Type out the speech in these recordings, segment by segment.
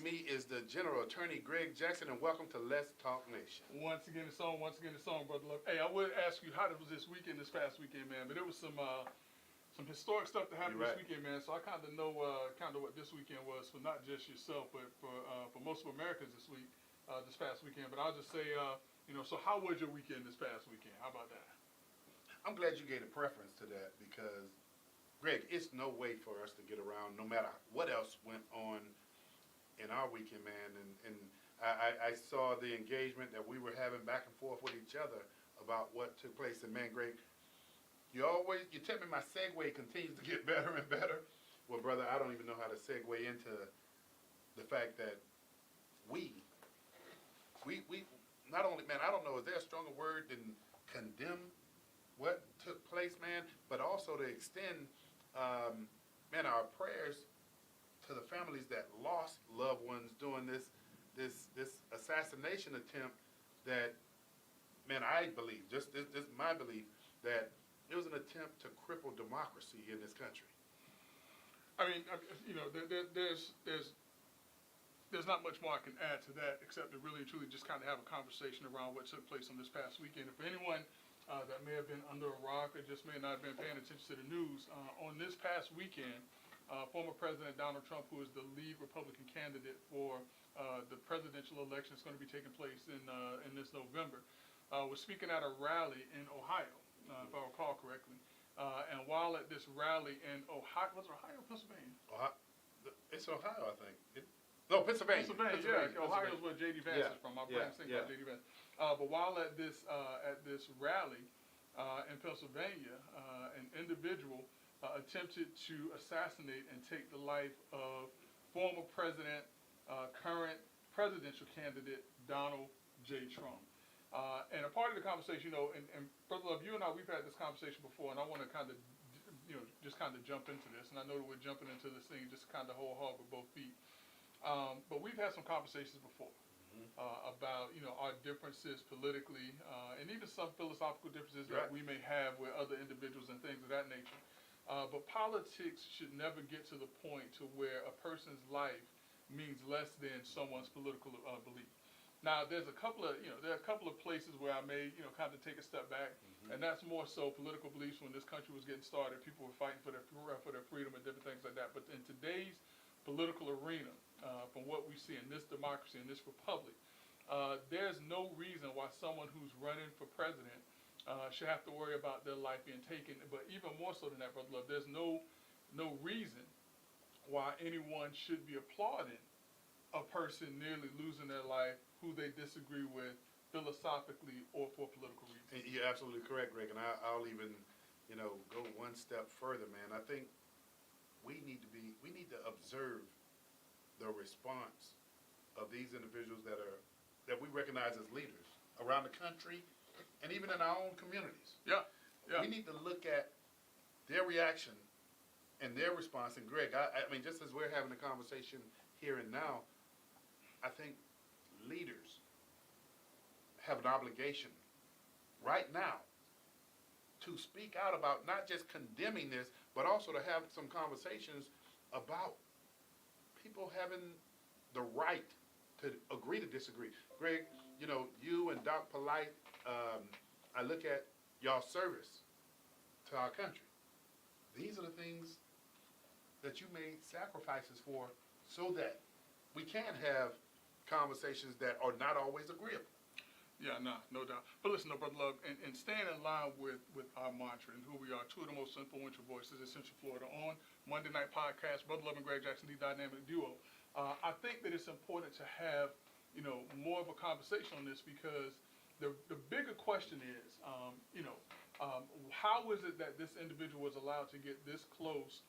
me is the General Attorney Greg Jackson, and welcome to Let's Talk Nation. Once again, it's on, Brother Love. Hey, I would ask you how was this past weekend, man, but there was some historic stuff that happened this weekend, man, so I kind of know what this weekend was for not just yourself, but for most of Americans this past weekend. But I'll just say, so how was your weekend this past weekend? How about that? I'm glad you gave a preference to that because, Greg, it's no way for us to get around no matter what else went on in our weekend, man. And I saw the engagement that we were having back and forth with each other about what took place. And, man, Greg, you tell me my segue continues to get better and better. Well, brother, I don't even know how to segue into the fact that we not only, man, I don't know, is there a stronger word than condemn what took place, man, but also to extend, man, our prayers to the families that lost loved ones during this assassination attempt that, man, I believe, this is my belief, that it was an attempt to cripple democracy in this country. I mean, there's not much more I can add to that except to really and truly just kind of have a conversation around what took place on this past weekend. And for anyone that may have been under a rock or just may not have been paying attention to the news, on this past weekend, former President Donald Trump, who is the lead Republican candidate for the presidential election that's going to be taking place in this November, was speaking at a rally in Ohio, if I recall correctly. And while at this rally in Ohio, was it Ohio or Pennsylvania? It's Ohio, I think. No, Pennsylvania. Yeah. Ohio is where J.D. Vance is from. My brain's thinking about J.D. Vance. But while at this rally in Pennsylvania, an individual attempted to assassinate and take the life of former president, current presidential candidate Donald J. Trump. And a part of the conversation, and Brother Love, you and I, we've had this conversation before, and I want to kind of, just kind of jump into this. And I know that we're jumping into this thing just kind of whole hog with both feet. But we've had some conversations before about, our differences politically, and even some philosophical differences that we may have with other individuals and things of that nature. But politics should never get to the point to where a person's life means less than someone's political belief. Now, there's a couple of places where I may, kind of take a step back, and that's more so political beliefs. When this country was getting started, people were fighting for their freedom and different things like that. But in today's political arena, from what we see in this democracy, in this republic, there's no reason why someone who's running for president should have to worry about their life being taken. But even more so than that, Brother Love, there's no reason why anyone should be applauding a person nearly losing their life who they disagree with philosophically or for political reasons. You're absolutely correct, Greg, and I'll even, go one step further, man. I think we need to observe the response of these individuals that we recognize as leaders around the country and even in our own communities. Yeah. We need to look at their reaction and their response. And Greg, I mean, just as we're having a conversation here and now, I think leaders have an obligation right now to speak out about not just condemning this, but also to have some conversations about people having the right to agree to disagree. Greg, you and Doc Polite, I look at y'all's service to our country. These are the things that you made sacrifices for so that we can have conversations that are not always agreeable. Yeah, no doubt. But listen, Brother Love, and staying in line with our mantra and who we are, two of the most influential voices in Central Florida on Monday Night Podcast, Brother Love and Greg Jackson, the dynamic duo. I think that it's important to have, more of a conversation on this because the bigger question is, how is it that this individual was allowed to get this close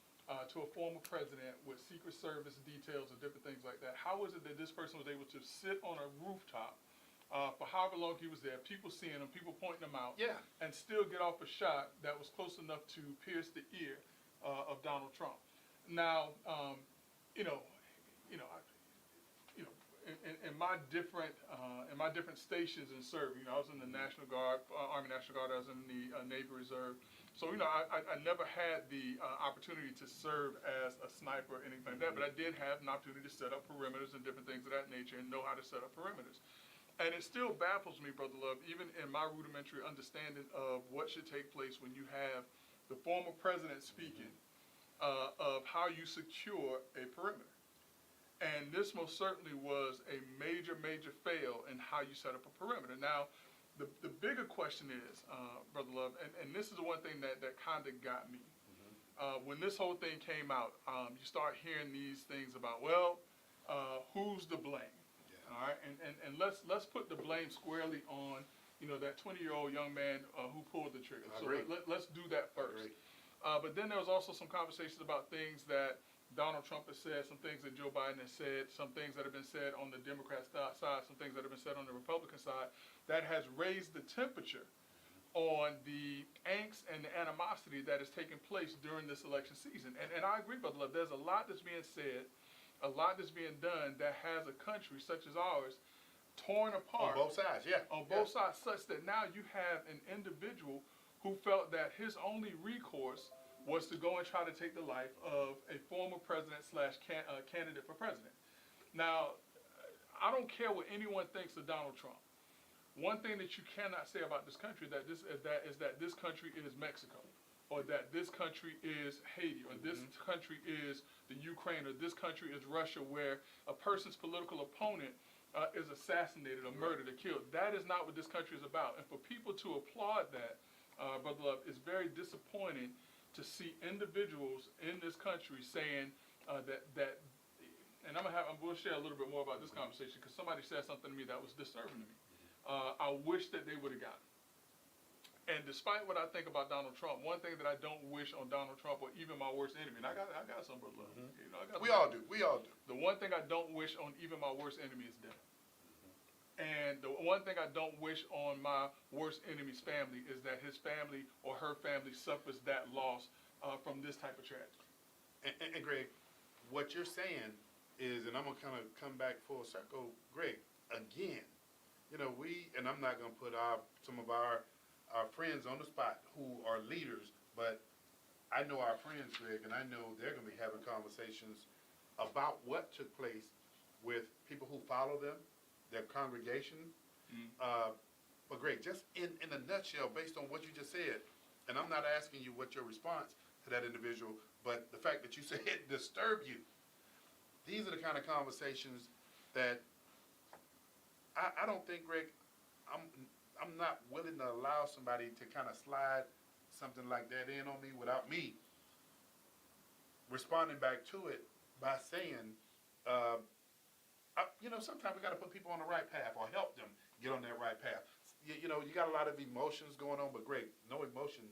to a former president with Secret Service details and different things like that? How is it that this person was able to sit on a rooftop for however long he was there, people seeing him, people pointing him out, and still get off a shot that was close enough to pierce the ear of Donald Trump? Now, in my different stations in serving, I was in the National Guard, Army National Guard. I was in the Navy Reserve. So, I never had the opportunity to serve as a sniper or anything like that, but I did have an opportunity to set up perimeters and different things of that nature and know how to set up perimeters. And it still baffles me, Brother Love, even in my rudimentary understanding of what should take place when you have the former president speaking of how you secure a perimeter. And this most certainly was a major, major fail in how you set up a perimeter. Now, the bigger question is, Brother Love, and this is the one thing that kind of got me. When this whole thing came out, you start hearing these things about, well, who's to blame? Yeah. All right, and let's put the blame squarely on, that 20-year-old young man who pulled the trigger. So let's do that first. But then there was also some conversations about things that Donald Trump has said, some things that Joe Biden has said, some things that have been said on the Democrat side, some things that have been said on the Republican side, that has raised the temperature on the angst and the animosity that is taking place during this election season. And I agree, Brother Love, there's a lot that's being said, a lot that's being done that has a country such as ours torn apart. On both sides, yeah. On both sides, such that now you have an individual who felt that his only recourse was to go and try to take the life of a former president / candidate for president. Now, I don't care what anyone thinks of Donald Trump. One thing that you cannot say about this country is that this country is Mexico, or that this country is Haiti, or this country is the Ukraine, or this country is Russia, where a person's political opponent is assassinated or murdered or killed. That is not what this country is about. And for people to applaud that, Brother Love, it's very disappointing to see individuals in this country saying that, and we'll share a little bit more about this conversation because somebody said something to me that was disturbing to me. I wish that they would have gotten. And despite what I think about Donald Trump, one thing that I don't wish on Donald Trump or even my worst enemy, and I got some, Brother Love. We all do. The one thing I don't wish on even my worst enemy is death. And the one thing I don't wish on my worst enemy's family is that his family or her family suffers that loss from this type of tragedy. And Greg, what you're saying is, and I'm going to kind of come back full circle, Greg, again, and I'm not going to put some of our friends on the spot who are leaders, but I know our friends, Greg, and I know they're going to be having conversations about what took place with people who follow them, their congregation. But Greg, just in a nutshell, based on what you just said, and I'm not asking you what your response to that individual, but the fact that you said it disturbed you. These are the kind of conversations that I don't think, Greg, I'm not willing to allow somebody to kind of slide something like that in on me without me responding back to it by saying, sometimes we got to put people on the right path or help them get on that right path. You got a lot of emotions going on, but Greg, no emotion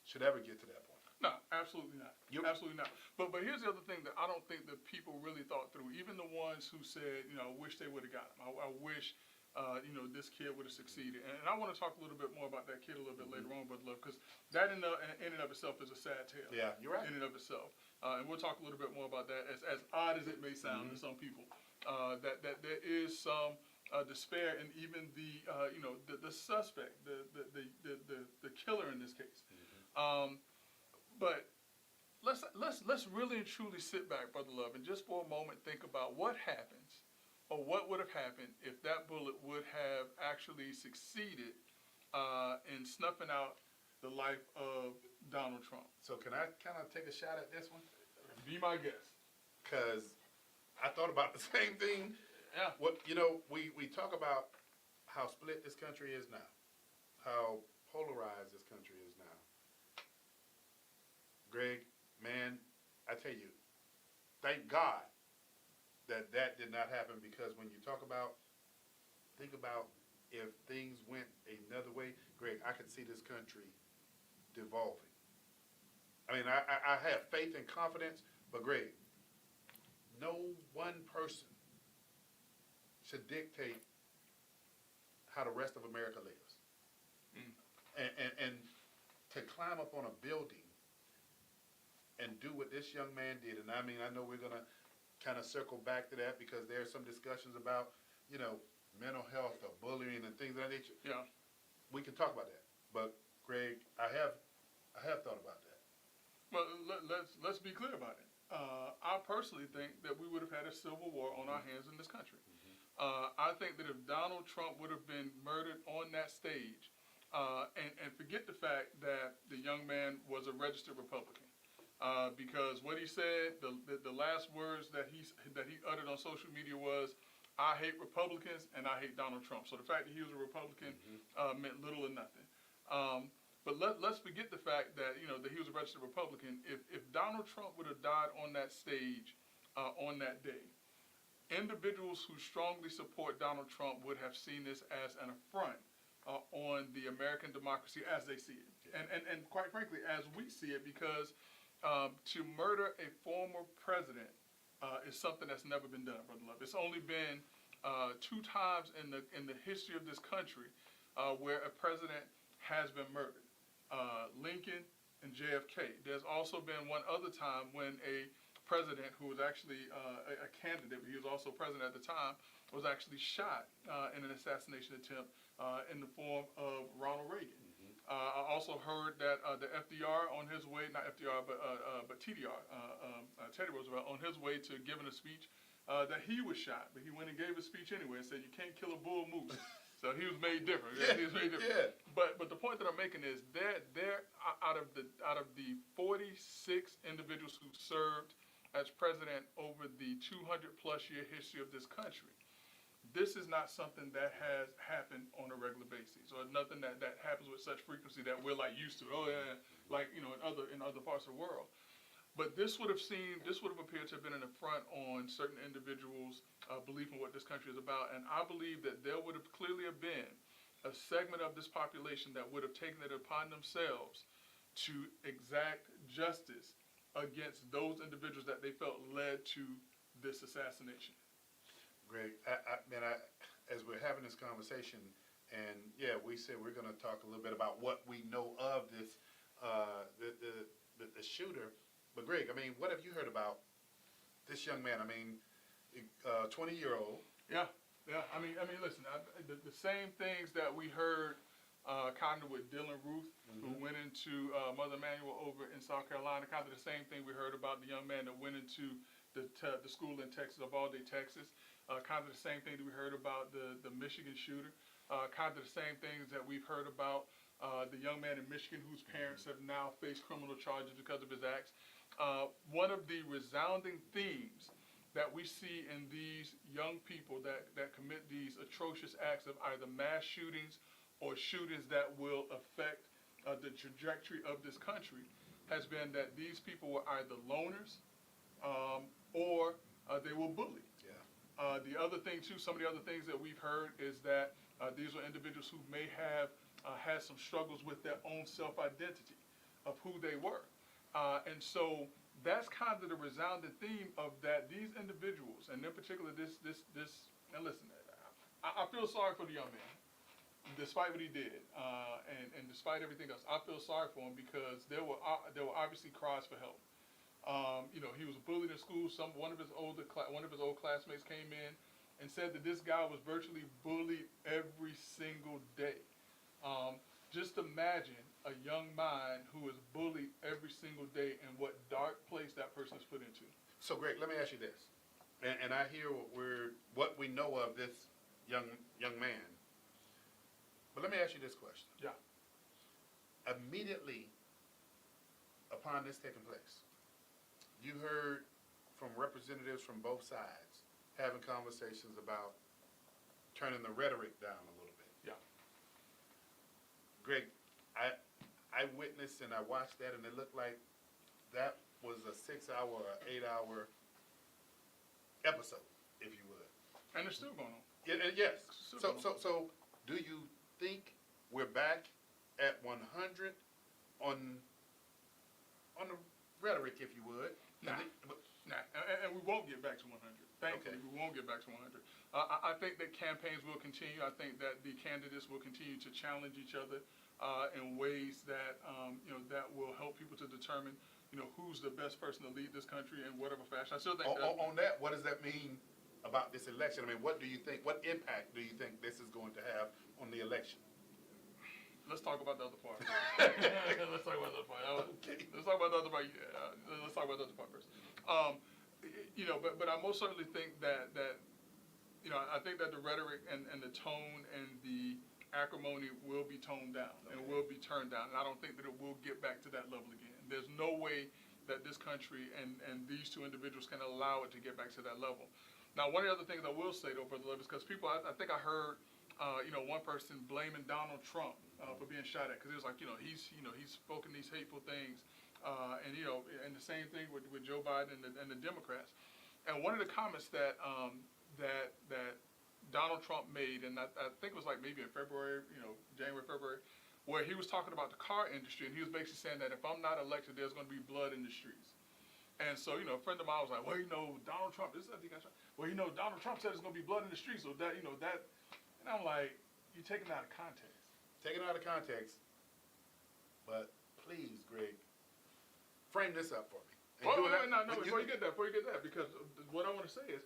should ever get to that point. No, absolutely not. Absolutely not. But here's the other thing that I don't think that people really thought through. Even the ones who said, I wish they would have got him. I wish, this kid would have succeeded. And I want to talk a little bit more about that kid a little bit later on, Brother Love, because that in and of itself is a sad tale. Yeah, you're right. In and of itself. And we'll talk a little bit more about that, as odd as it may sound to some people. That there is some despair in even the suspect, the killer in this case. But let's really and truly sit back, Brother Love, and just for a moment think about what happens, or what would have happened if that bullet would have actually succeeded in snuffing out the life of Donald Trump. So can I kind of take a shot at this one? Be my guest. Because I thought about the same thing. Yeah. We talk about how split this country is now, how polarized this country is now. Greg, man, I tell you, thank God that did not happen, because when you think about if things went another way, Greg, I could see this country devolving. I mean, I have faith and confidence, but Greg, no one person should dictate how the rest of America lives. And to climb up on a building and do what this young man did, and I mean, I know we're going to kind of circle back to that because there are some discussions about, mental health or bullying and things of that nature. Yeah. We can talk about that. But, Greg, I have I have thought about that. Well, let's be clear about it. I personally think that we would have had a civil war on our hands in this country. I think that if Donald Trump would have been murdered on that stage, and forget the fact that the young man was a registered Republican, because what he said, the last words that he uttered on social media was, "I hate Republicans and I hate Donald Trump." So the fact that he was a Republican meant little or nothing. But let's forget the fact that that he was a registered Republican. If Donald Trump would have died on that stage on that day, individuals who strongly support Donald Trump would have seen this as an affront on the American democracy as they see it, and quite frankly as we see it, because to murder a former president is something that's never been done, Brother Love. It's only been 2 times in the history of this country where a president has been murdered. Lincoln and JFK. There's also been one other time when a president who was actually a candidate, but he was also president at the time, was actually shot in an assassination attempt in the form of Ronald Reagan. I also heard that the FDR on his way, not FDR, but TDR, Teddy Roosevelt, on his way to giving a speech, that he was shot, but he went and gave a speech anyway and said, "You can't kill a bull moose." So he was made different. He was made different. Yeah. But the point that I'm making is they're out of the 46 individuals who served as president over the 200+ year history of this country, this is not something that has happened on a regular basis, or nothing that happens with such frequency that we're like used to. Oh yeah, like in other parts of the world. But this would have appeared to have been an affront on certain individuals' belief in what this country is about, and I believe that there would have clearly been a segment of this population that would have taken it upon themselves to exact justice against those individuals that they felt led to this assassination. Greg, as we're having this conversation, and we said we're going to talk a little bit about what we know of this, the shooter. But Greg, I mean, what have you heard about this young man? I mean, 20-year-old. Yeah. I mean, listen, the same things that we heard kind of with Dylan Ruth, who went into Mother Emanuel over in South Carolina, kind of the same thing we heard about the young man that went into the school in Texas, Uvalde, Texas. Kind of the same thing that we heard about the Michigan shooter. Kind of the same things that we've heard about the young man in Michigan whose parents have now faced criminal charges because of his acts. One of the resounding themes that we see in these young people that commit these atrocious acts of either mass shootings or shootings that will affect the trajectory of this country has been that these people were either loners or they were bullied. The other thing too, some of the other things that we've heard is that these are individuals who may have had some struggles with their own self-identity of who they were. And so that's kind of the resounding theme of that these individuals, and in particular this, and listen, I feel sorry for the young man, despite what he did, and despite everything else. I feel sorry for him because there were obviously cries for help. He was bullied in school. One of his old classmates came in and said that this guy was virtually bullied every single day. Just imagine a young mind who is bullied every single day and what dark place that person is put into. So, Greg, let me ask you this, and I hear what we know of this young man. But let me ask you this question. Yeah. Immediately upon this taking place, you heard from representatives from both sides having conversations about turning the rhetoric down a little bit. Yeah. Greg, I witnessed and I watched that, and it looked like that was a 6-hour or 8-hour episode, if you would. And it's still going on. Yes. So, do you think we're back at 100 on the rhetoric, if you would? Nah. And we won't get back to 100. Thankfully, we won't get back to 100. I think that campaigns will continue. I think that the candidates will continue to challenge each other in ways that that will help people to determine who's the best person to lead this country in whatever fashion. I still think on that, what does that mean about this election? I mean, what do you think? What impact do you think this is going to have on the election? let's talk about the other part. Let's talk about the other part. Okay. Let's talk about the other part. Let's talk about the other part first. You know, but I most certainly think that you know, I think that the rhetoric and the tone and the acrimony will be toned down and will be turned down. And I don't think that it will get back to that level again. There's no way that this country and these two individuals can allow it to get back to that level. Now, one of the other things I will say, though, Brother Levis, because people, I think I heard, you know, one person blaming Donald Trump for being shot at, because it was like, he's spoken these hateful things, and and the same thing with Joe Biden and the Democrats. And one of the comments that that Donald Trump made, and I think it was like maybe in February, January, February, where he was talking about the car industry, and he was basically saying that if I'm not elected, there's going to be blood in the streets. And so, a friend of mine was like, well, Donald Trump, Donald Trump said there's going to be blood in the streets, so that, and I'm like, you're taking it out of context. Taken out of context, but please, Greg, frame this up for me. Before you get that, because what I want to say is,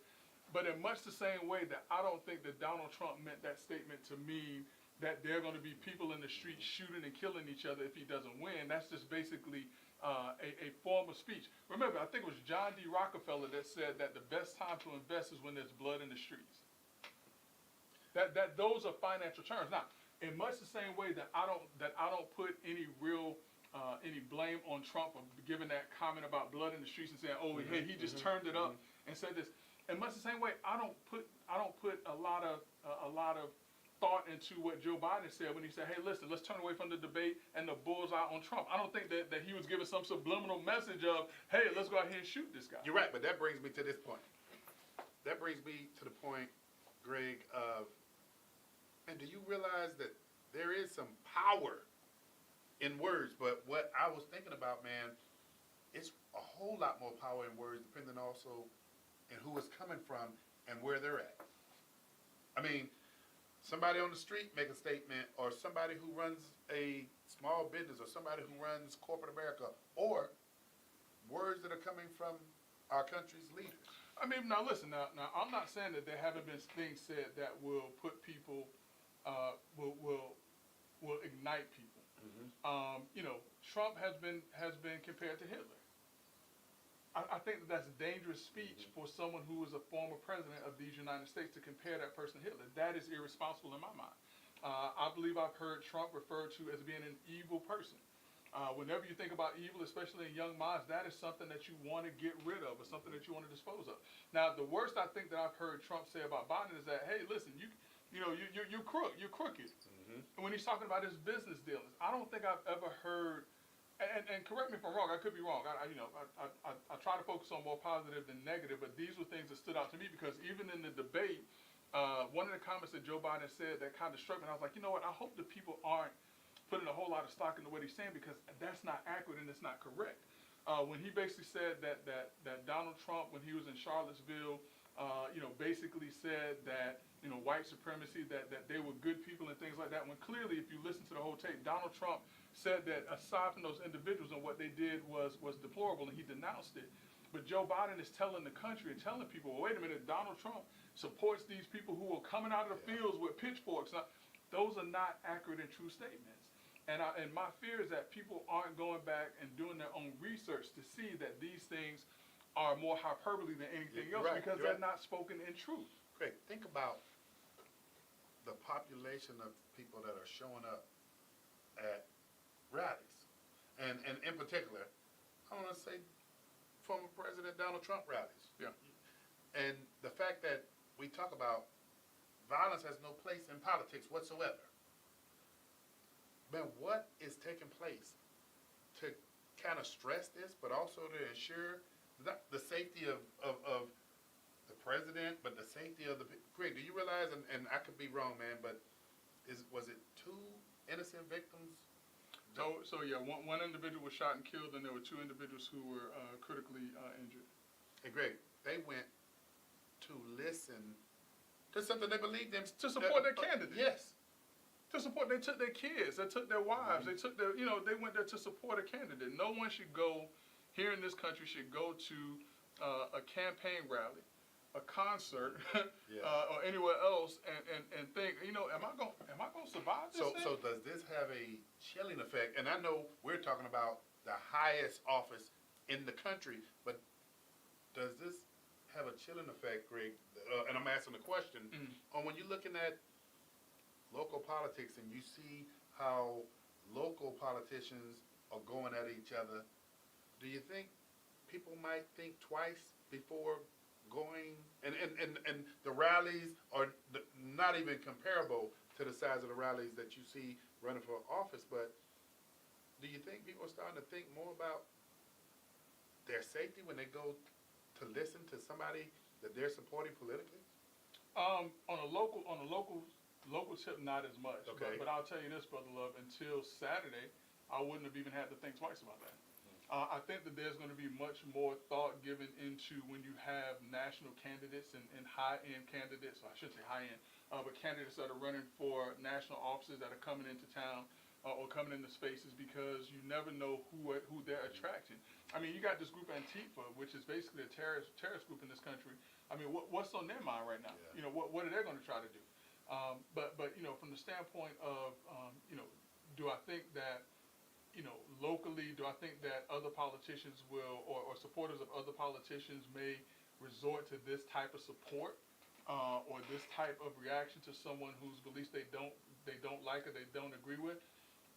but in much the same way that I don't think that Donald Trump meant that statement to mean that there are going to be people in the streets shooting and killing each other if he doesn't win. That's just basically a form of speech. Remember, I think it was John D. Rockefeller that said that the best time to invest is when there's blood in the streets. That those are financial terms. Now, in much the same way that I don't put any real any blame on Trump for giving that comment about blood in the streets and saying, hey, he just turned it up and said this. In much the same way, I don't put a lot of thought into what Joe Biden said when he said, hey, listen, let's turn away from the debate and the bullseye on Trump. I don't think that he was giving some subliminal message of, hey, let's go out here and shoot this guy. You're right, but that brings me to this point. That brings me to the point, Greg, of, and do you realize that there is some power in words? But what I was thinking about, man, it's a whole lot more power in words, depending also on who it's coming from and where they're at. I mean, somebody on the street make a statement, or somebody who runs a small business, or somebody who runs corporate America, or words that are coming from our country's leaders. I mean, now listen, now I'm not saying that there haven't been things said that will put people, will ignite people. Trump has been compared to Hitler. I think that's dangerous speech for someone who is a former president of these United States to compare that person to Hitler. That is irresponsible in my mind. I believe I've heard Trump referred to as being an evil person. Whenever you think about evil, especially in young minds, that is something that you want to get rid of, or something that you want to dispose of. Now, the worst I think that I've heard Trump say about Biden is that, hey, listen, you're crooked. And when he's talking about his business dealings, I don't think I've ever heard. And correct me if I'm wrong. I could be wrong. I try to focus on more positive than negative, but these were things that stood out to me because even in the debate, one of the comments that Joe Biden said that kind of struck me, and I was like, you know what? I hope the people aren't putting a whole lot of stock into what he's saying because that's not accurate and it's not correct. When he basically said that Donald Trump, when he was in Charlottesville, basically said that white supremacy, that they were good people and things like that. When clearly, if you listen to the whole tape, Donald Trump said that aside from those individuals and what they did was deplorable, and he denounced it. But Joe Biden is telling the country and telling people, well, wait a minute, Donald Trump supports these people who are coming out of the fields with pitchforks. Now, those are not accurate and true statements. And my fear is that people aren't going back and doing their own research to see that these things are more hyperbole than anything else because they're not spoken in truth. Great. Think about the population of people that are showing up at rallies. And in particular, I want to say former President Donald Trump rallies. Yeah. And the fact that we talk about violence has no place in politics whatsoever. Man, what is taking place to kind of stress this, but also to ensure not the safety of the president, but the safety of the people? Greg, do you realize, and I could be wrong, man, but was it 2 innocent victims? So yeah, one individual was shot and killed, and there were 2 individuals who were critically injured. And Greg, they went to listen to something they believed in. To support their candidate. Yes. To support, they took their kids, they took their wives, they took their, they went there to support a candidate. No one should go, here in this country, should go to a campaign rally, a concert, or anywhere else, and think, am I going to survive this thing? So does this have a chilling effect? And I know we're talking about the highest office in the country, but does this have a chilling effect, Greg? And I'm asking the question on when you're looking at local politics and you see how local politicians are going at each other. Do you think people might think twice before going? And the rallies are not even comparable to the size of the rallies that you see running for office. But do you think people are starting to think more about their safety when they go to listen to somebody that they're supporting politically? On a local tip, not as much. Okay. But I'll tell you this, Brother Love, until Saturday, I wouldn't have even had to think twice about that. I think that there's going to be much more thought given into when you have national candidates and high-end candidates, I shouldn't say high-end, but candidates that are running for national offices that are coming into town or coming into spaces, because you never know who they're attracting. I mean, you got this group Antifa, which is basically a terrorist group in this country. I mean, what's on their mind right now? Yeah. What are they going to try to do? But from the standpoint of, do I think that, locally, do I think that other politicians will, or supporters of other politicians may resort to this type of support or this type of reaction to someone whose beliefs they don't like or they don't agree with?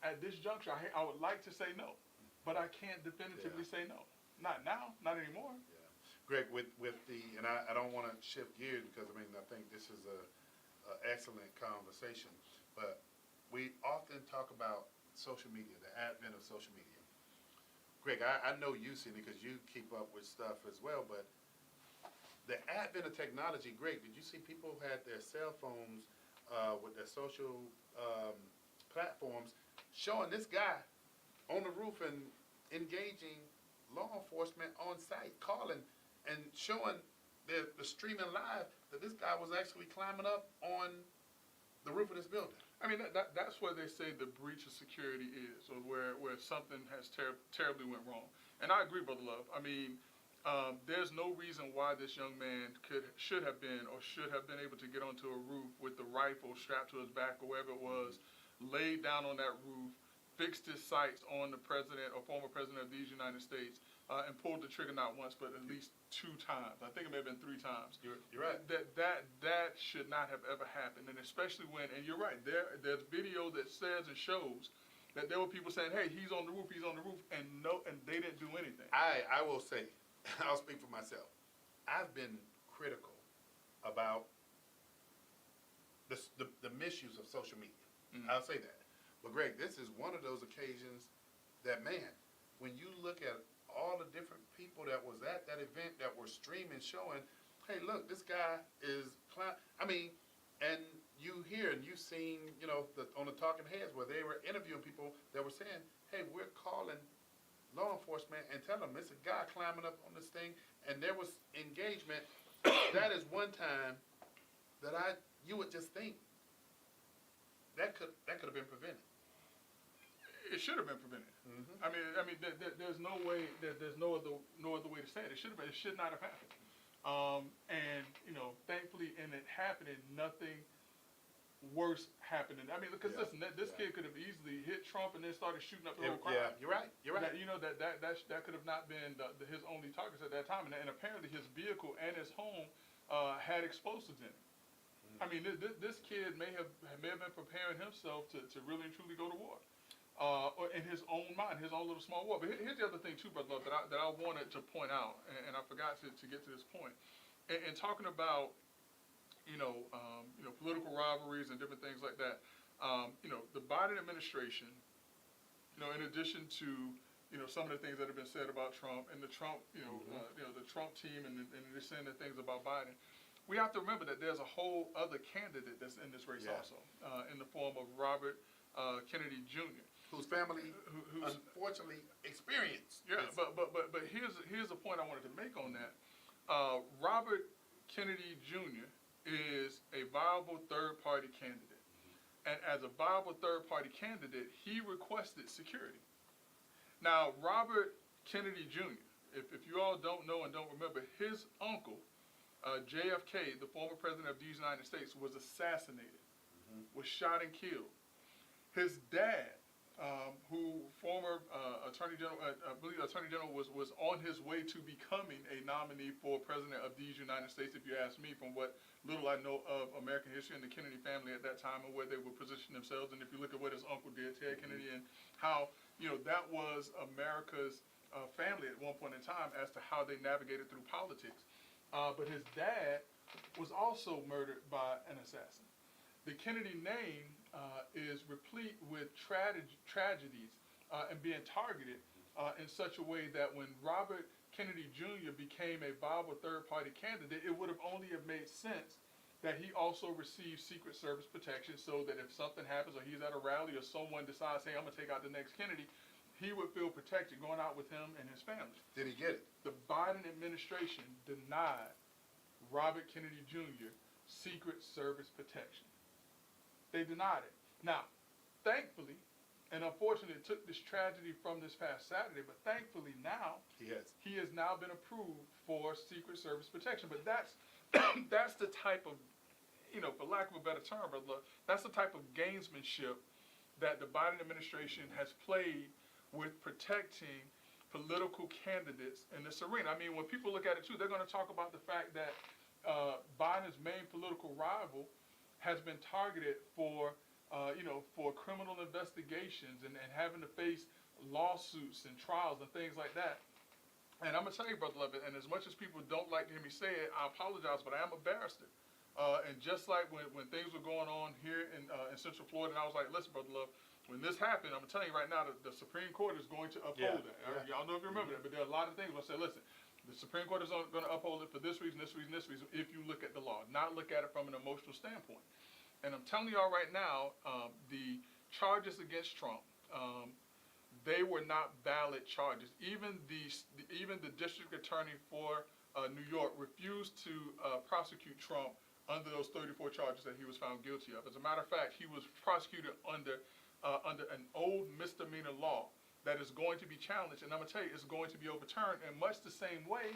At this juncture, I would like to say no, but I can't definitively say no. Not now, not anymore. Yeah. Greg, with the, and I don't want to shift gears because, I think this is a excellent conversation, but we often talk about social media, the advent of social media. Greg, I know you see it because you keep up with stuff as well, but the advent of technology, Greg, did you see people had their cell phones with their social platforms showing this guy on the roof and engaging law enforcement on site, calling and showing the streaming live that this guy was actually climbing up on the roof of this building. I mean, that's where they say the breach of security is, or where something has terribly went wrong. And I agree, Brother Love. I mean, there's no reason why this young man should have been able to get onto a roof with the rifle strapped to his back or wherever it was, laid down on that roof, fixed his sights on the president or former president of these United States, and pulled the trigger not once but at least 2 times. I think it may have been 3 times. You're right. That should not have ever happened, and especially when, and you're right, there's video that says and shows that there were people saying, "Hey, he's on the roof," and they didn't do anything. I will say, I'll speak for myself. I've been critical about the misuse of social media. Mm-hmm. I'll say that. But Greg, this is one of those occasions that, man, when you look at all the different people that was at that event that were streaming, showing, hey, look, this guy is, and you hear and you've seen, on the Talking Heads where they were interviewing people that were saying, hey, we're calling law enforcement and telling them it's a guy climbing up on this thing, and there was engagement. That is one time that you would just think that could have been prevented. It should have been prevented. Mm-hmm. I mean, there's no way. There's no other way to say it. It should have been. It should not have happened. And thankfully, in it happening, nothing worse happened. I mean, because listen, this kid could have easily hit Trump and then started shooting up the whole crowd. Yeah, you're right. That could have not been his only targets at that time. And apparently, his vehicle and his home had explosives in it. Mm-hmm. I mean, this kid may have been preparing himself to really and truly go to war. Or in his own mind, his own little small war. But here's the other thing too, Brother Love, that I wanted to point out, and I forgot to get to this point. In talking about, political rivalries and different things like that, the Biden administration, in addition to, some of the things that have been said about Trump and the Trump, the Trump team, and they're saying the things about Biden. We have to remember that there's a whole other candidate that's in this race also, in the form of Robert Kennedy Jr., whose family unfortunately experienced. Yeah, but here's the point I wanted to make on that. Robert Kennedy Jr. is a viable third-party candidate, and as a viable third-party candidate, he requested security. Now, Robert Kennedy Jr., if you all don't know and don't remember, his uncle, JFK, the former president of the United States, was assassinated, was shot and killed. His dad, who former Attorney General, I believe Attorney General was on his way to becoming a nominee for president of these United States, if you ask me, from what little I know of American history and the Kennedy family at that time and where they would position themselves. And if you look at what his uncle did, Ted Kennedy, and how, that was America's family at one point in time as to how they navigated through politics. But his dad was also murdered by an assassin. The Kennedy name is replete with tragedies and being targeted in such a way that when Robert Kennedy Jr. became a viable third-party candidate, it would have only have made sense that he also received Secret Service protection so that if something happens or he's at a rally or someone decides, hey, I'm going to take out the next Kennedy, he would feel protected going out with him and his family. Did he get it? The Biden administration denied Robert Kennedy Jr. Secret Service protection. They denied it. Now, thankfully, and unfortunately, it took this tragedy from this past Saturday, but thankfully now he has now been approved for Secret Service protection. But that's the type of, for lack of a better term, but look, that's the type of gamesmanship that the Biden administration has played with protecting political candidates in this arena. I mean, when people look at it too, they're going to talk about the fact that Biden's main political rival has been targeted for criminal investigations and having to face lawsuits and trials and things like that. And I'm going to tell you, Brother Love, and as much as people don't like to hear me say it, I apologize, but I am a barrister. And just like when things were going on here in Central Florida, and I was like, listen, Brother Love, when this happened, I'm going to tell you right now that the Supreme Court is going to uphold that. Y'all know if you remember that, but there are a lot of things where I say, listen, the Supreme Court is going to uphold it for this reason, this reason, this reason, if you look at the law, not look at it from an emotional standpoint. And I'm telling y'all right now, the charges against Trump, they were not valid charges. Even the district attorney for New York refused to prosecute Trump under those 34 charges that he was found guilty of. As a matter of fact, he was prosecuted under an old misdemeanor law that is going to be challenged, and I'm going to tell you, it's going to be overturned in much the same way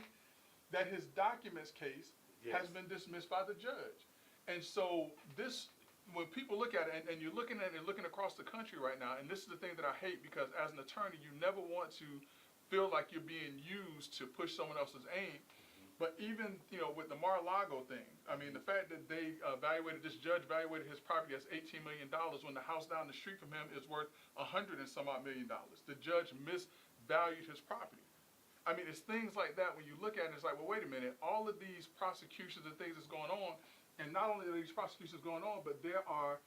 that his documents case has been dismissed by the judge. And so this, when people look at it, and you're looking at it, looking across the country right now, and this is the thing that I hate, because as an attorney, you never want to feel like you're being used to push someone else's aim. But even, with the Mar-a-Lago thing, I mean, the fact that this judge evaluated his property as $18 million when the house down the street from him is worth $100 and some odd million. The judge misvalued his property. I mean, it's things like that when you look at it, it's like, well, wait a minute, all of these prosecutions and things that's going on, and not only are these prosecutions going on, but there are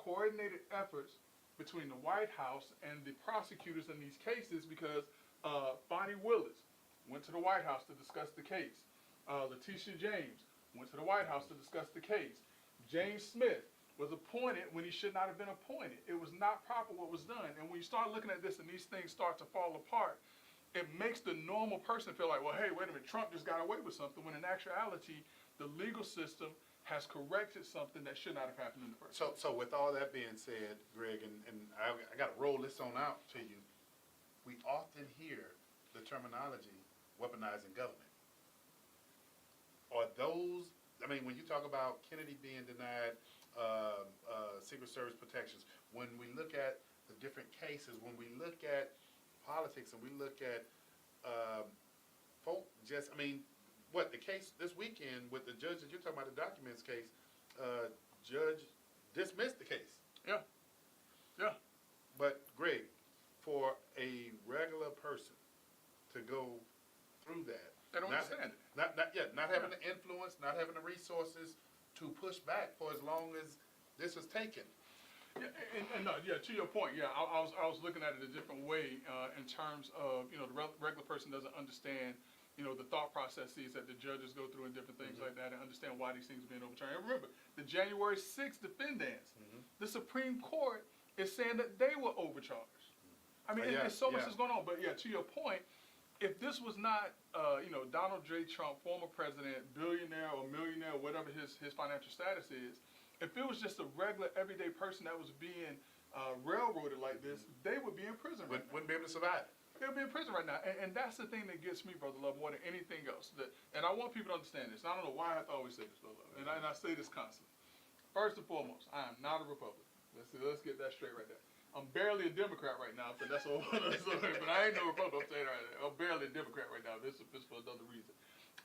coordinated efforts between the White House and the prosecutors in these cases, because Bonnie Willis went to the White House to discuss the case. Letitia James went to the White House to discuss the case. James Smith was appointed when he should not have been appointed. It was not proper what was done. And when you start looking at this and these things start to fall apart, it makes the normal person feel like, well, hey, wait a minute, Trump just got away with something, when in actuality, the legal system has corrected something that should not have happened in the first place. So with all that being said, Greg, and I got to roll this on out to you, we often hear the terminology weaponizing government. Are those, I mean, when you talk about Kennedy being denied Secret Service protections, when we look at the different cases, when we look at politics and we look at folk just, I mean, what, the case this weekend with the judge that you're talking about, the documents case, judge dismissed the case. Yeah. But, Greg, for a regular person to go through that, they don't understand it. Not having the influence, not having the resources to push back for as long as this was taken. Yeah, to your point, I was looking at it a different way in terms of, the regular person doesn't understand, the thought processes that the judges go through and different things like that, and understand why these things are being overturned. And remember, the January 6th defendants, the Supreme Court is saying that they were overcharged. I mean, there's so much that's going on. But to your point, if this was not, Donald J. Trump, former president, billionaire or millionaire, whatever his financial status is, if it was just a regular, everyday person that was being railroaded like this, they would be in prison right now. Wouldn't be able to survive. They would be in prison right now. And that's the thing that gets me, Brother Love, more than anything else. And I want people to understand this. And I don't know why I have to always say this, Brother Love. And I say this constantly. First and foremost, I am not a Republican. Let's get that straight right there. I'm barely a Democrat right now, but that's all. But I ain't no Republican. I'm saying right there. I'm barely a Democrat right now. This is for another reason.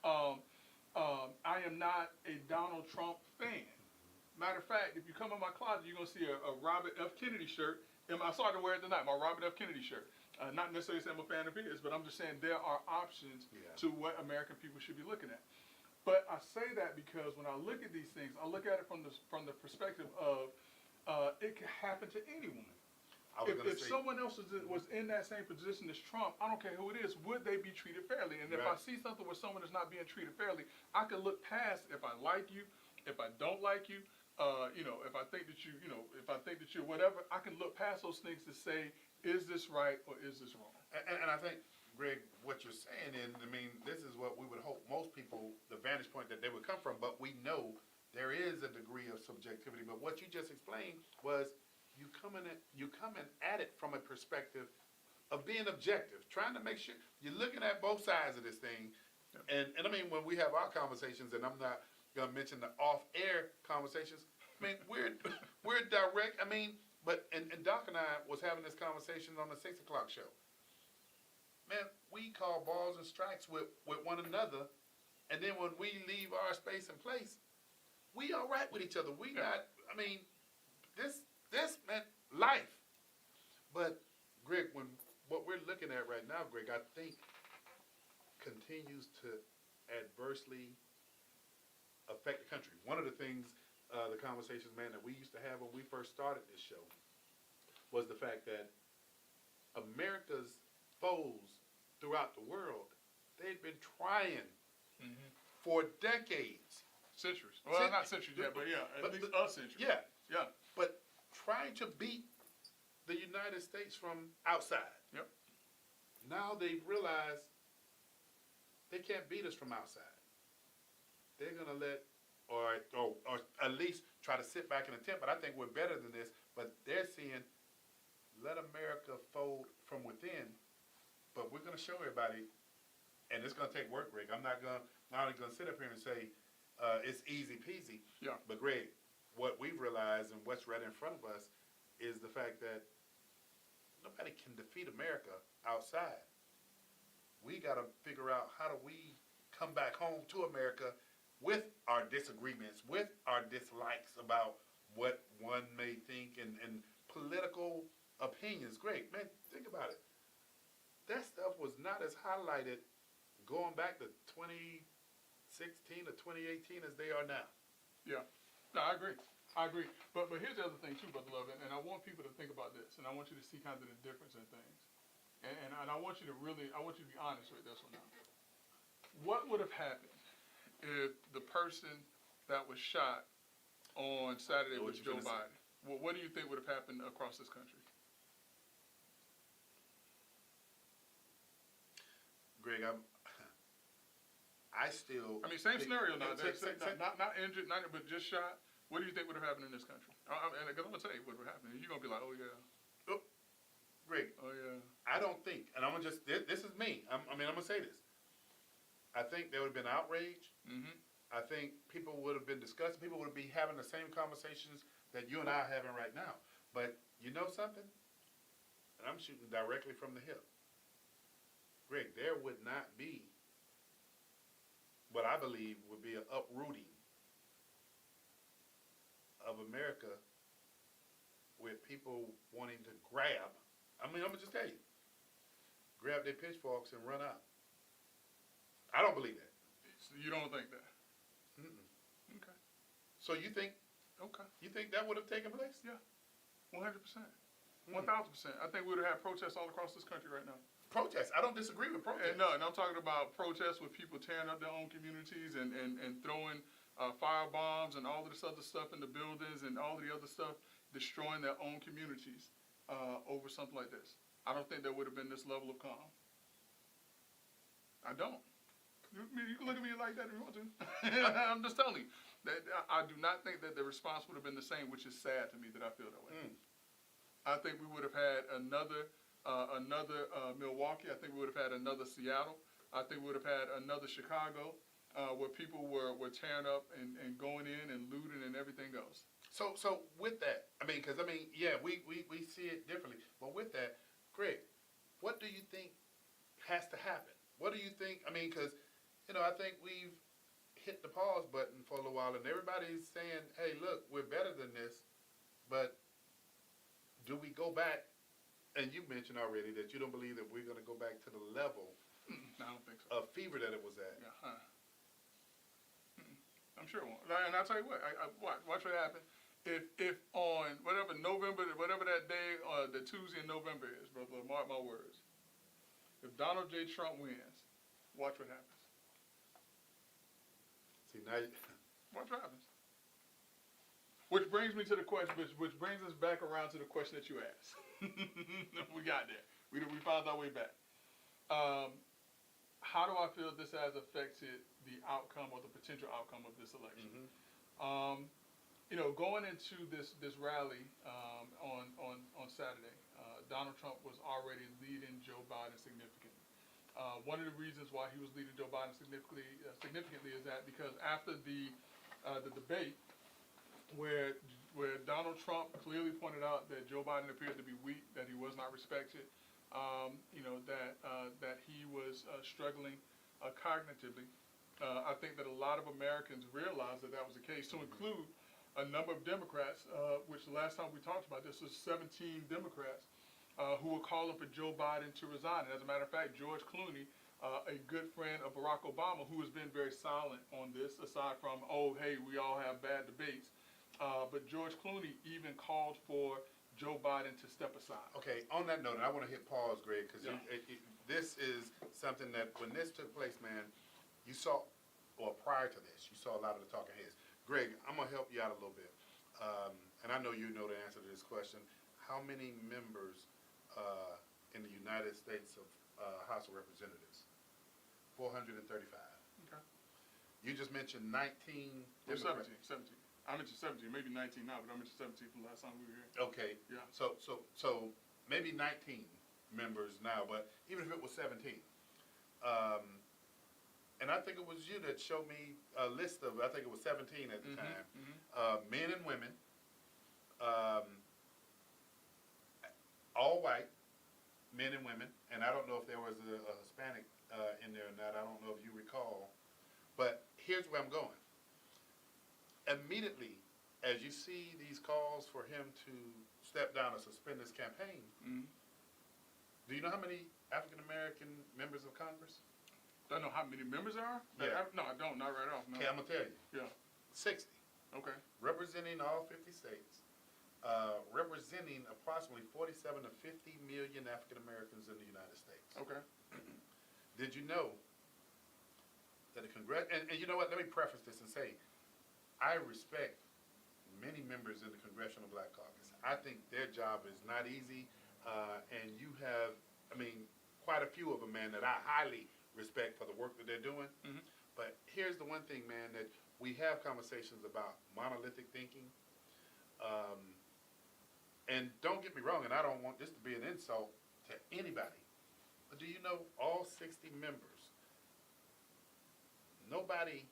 I am not a Donald Trump fan. Matter of fact, if you come in my closet, you're gonna see a Robert F. Kennedy shirt. And I started to wear it tonight. My Robert F. Kennedy shirt. Not necessarily saying I'm a fan of his, but I'm just saying there are options to what American people should be looking at. But I say that because when I look at these things, I look at it from the perspective of it can happen to anyone. If someone else was in that same position as Trump, I don't care who it is, would they be treated fairly? And if I see something where someone is not being treated fairly, I can look past if I like you, if I don't like you, if I think that if I think that you're whatever, I can look past those things to say, is this right or is this wrong? And I think, Greg, what you're saying, this is what we would hope most people, the vantage point that they would come from, but we know there is a degree of subjectivity. But what you just explained was you coming at it from a perspective of being objective, trying to make sure you're looking at both sides of this thing. And when we have our conversations, and I'm not gonna mention the off-air conversations, we're direct. But Doc and I was having this conversation on the 6 o'clock show. Man, we call balls and strikes with one another, and then when we leave our space and place, we all right with each other. We not. This meant life. But Greg, what we're looking at right now, Greg, I think continues to adversely affect the country. One of the things, the conversations, man, that we used to have when we first started this show was the fact that America's foes throughout the world, they'd been trying for decades. Centuries. Well, not centuries yet, but at least a century. Yeah. But trying to beat the United States from outside. Yep. Now they've realized they can't beat us from outside. They're gonna or at least try to sit back and attempt. But I think we're better than this. But they're seeing, let America fold from within. But we're gonna show everybody, and it's gonna take work, Greg. I'm not only gonna sit up here and say it's easy peasy. Yeah. But Greg, what we've realized and what's right in front of us is the fact that nobody can defeat America outside. We got to figure out how do we come back home to America with our disagreements, with our dislikes about what one may think and political opinions. Great, man, think about it. That stuff was not as highlighted going back to 2016 or 2018 as they are now. Yeah. No, I agree. But here's the other thing too, Brother Love, and I want people to think about this, and I want you to see kind of the difference in things. And I want you to be honest with this one now. What would have happened if the person that was shot on Saturday was Joe Biden? What do you think would have happened across this country? Greg, same scenario now. Not injured, but just shot. What do you think would have happened in this country? And I'm going to tell you what would have happened. You're going to be like, oh, yeah. Oh, Greg. Oh, yeah. I don't think, and I'm going to this is me. I'm going to say this. I think there would have been outrage. Mm-hmm. I think people would have been discussing. People would be having the same conversations that you and I are having right now. But you know something? And I'm shooting directly from the hip. Greg, there would not be what I believe would be an uprooting of America with people wanting to grab. I'm going to just tell you. Grab their pitchforks and run out. I don't believe that. So you don't think that? Mm-mm. Okay. So you think? Okay. You think that would have taken place? Yeah. 100%. 1,000%. I think we would have had protests all across this country right now. Protests. I don't disagree with protests. And I'm talking about protests with people tearing up their own communities and throwing fire bombs and all of this other stuff in the buildings and all of the other stuff, destroying their own communities over something like this. I don't think there would have been this level of calm. I don't. You can look at me like that if you want to. I'm just telling you. That I do not think that the response would have been the same, which is sad to me that I feel that way. I think we would have had another Milwaukee. I think we would have had another Seattle. I think we would have had another Chicago, where people were tearing up and going in and looting and everything else. So with that, I mean, because I mean, yeah, we see it differently. But with that, Greg, what do you think has to happen? What do you think? I mean, because I think we've hit the pause button for a little while, and everybody's saying, "Hey, look, we're better than this." But do we go back? And you mentioned already that you don't believe that we're going to go back to the level I don't think so. of fever that it was at. Yeah, I'm sure it won't. And I'll tell you what, watch what happens. If on whatever that day, the Tuesday in November is, brother, mark my words. If Donald J. Trump wins, watch what happens. See, now Watch what happens. Which brings me to the question, which brings us back around to the question that you asked. We got there. We found our way back. How do I feel this has affected the outcome or the potential outcome of this election? Going into this rally on Saturday, Donald Trump was already leading Joe Biden significantly. One of the reasons why he was leading Joe Biden significantly is that because after the debate, where Donald Trump clearly pointed out that Joe Biden appeared to be weak, that he was not respected, that he was struggling cognitively. I think that a lot of Americans realized that was the case, to include a number of Democrats, which the last time we talked about this was 17 Democrats who were calling for Joe Biden to resign. And as a matter of fact, George Clooney, a good friend of Barack Obama, who has been very silent on this, aside from, oh, hey, we all have bad debates. But George Clooney even called for Joe Biden to step aside. Okay, on that note, and I want to hit pause, Greg, because this is something that when this took place, man, you saw, or prior to this, you saw a lot of the talking heads. Greg, I'm going to help you out a little bit. And I know you know the answer to this question. How many members in the United States of House of Representatives? 435. Okay. You just mentioned 19. 17. I mentioned 17, maybe 19 now, but I mentioned 17 from the last time we were here. Okay. Yeah. So maybe 19 members now, but even if it was 17, and I think it was you that showed me a list of, I think it was 17 at the time, men and women, all white, men and women, and I don't know if there was a Hispanic in there or not. I don't know if you recall, but here's where I'm going. Immediately, as you see these calls for him to step down or suspend his campaign, do you know how many African American members of Congress? Do I know how many members there are? Yeah. No, I don't. Not right off. No. Okay, I'm gonna tell you. Yeah. 60. Okay. Representing all 50 states, representing approximately 47 to 50 million African Americans in the United States. Okay. Did you know that the Congress, and you know what, let me preface this and say, I respect many members in the Congressional Black Caucus. I think their job is not easy, and you have, quite a few of them, man, that I highly respect for the work that they're doing. But here's the one thing, man, that we have conversations about monolithic thinking. And don't get me wrong, and I don't want this to be an insult to anybody, but do you know all 60 members, nobody